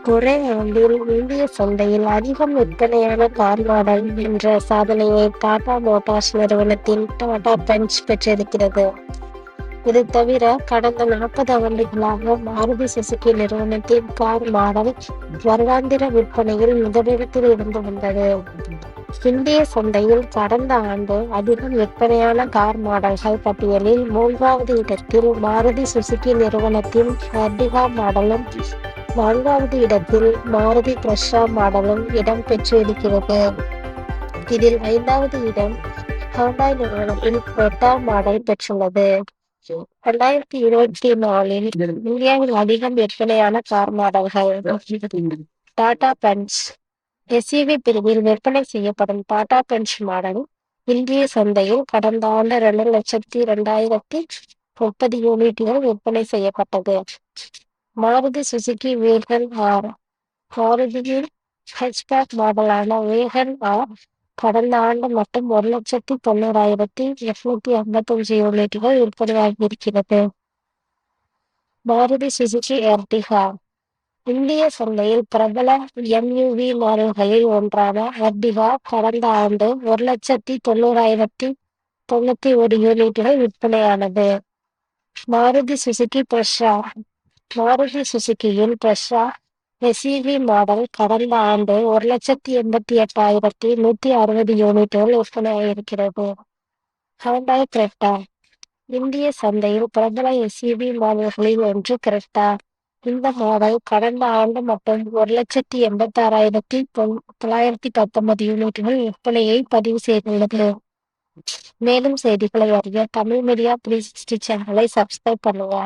ஒரே ஆண்டில் இந்திய சந்தையில் அதிகம் விற்பனையான கார் மாடல் என்ற சாதனையை டாடா மோட்டார்ஸ் நிறுவனத்தின் டாடா பஞ்ச் பெற்றிருக்கிறது. இது தவிர கடந்த 40 ஆண்டுகளாக மாருதி சுசுகி நிறுவனத்தின் கார் மாடல் வருடாந்திர விற்பனையில் முதலிடத்தில் இருந்து வந்தது. இந்திய சந்தையில் கடந்த ஆண்டு அதிகம் விற்பனையான கார் மாடல்கள் பட்டியலில் 3வது இடத்தில் மாருதி சுசுகி நிறுவனத்தின் எர்டிகா மாடலும், 4வது இடத்தில் மாருதி பிரஷா மாடலும் இடம் பெற்றிருக்கிறது. இதில் 5வது இடம் ஹோண்டாய் நிறுவனத்தின் கிரெட்டா மாடல் பெற்றுள்ளது. 2024இல் இந்தியாவில் அதிகம் விற்பனையான கார் மாடல்கள். டாடா பஞ்ச் எஸ்யூவி பிரிவில் விற்பனை செய்யப்படும் டாடா பஞ்ச் மாடல் இந்திய சந்தையில் கடந்த ஆண்டு 2,02,030 யூனிட்டுகள் விற்பனை செய்யப்பட்டது. மாருதி சுசுகி வேகன் ஆர் மாருதியின் ஹெட்ச்பேக் மாடலான வேகன் ஆர் கடந்த ஆண்டு மட்டும் 1,90,855 யூனிட்டுகள் விற்பனையாகியிருக்கிறது. மாருதி சுசுகி எர்டிகா இந்திய சந்தையில் பிரபல எம்யூவி மாடல்களில் ஒன்றான எர்டிகா கடந்த ஆண்டு 1,90,091 யூனிட்டுகள் விற்பனையானது. மாருதி சுசுகி பிரஷா மாருதி சுசுகியின் பிரஷா எஸ்யூவி மாடல் கடந்த ஆண்டு 1,88,160 யூனிட்டுகள் விற்பனையாகியிருக்கிறது. ஹோண்டாய் கிரெட்டா இந்திய சந்தையில் பிரபல எஸ்யூவி மாடல்களில் ஒன்று கிரெட்டா. இந்த மாடல் கடந்த ஆண்டு மட்டும் 1,86,919 யூனிட்டுகள் விற்பனையை பதிவு செய்துள்ளது. மேலும் செய்திகளை அறிய தமிழ் மீடியா 360 சேனலை சப்ஸ்கிரைப் பண்ணுங்க.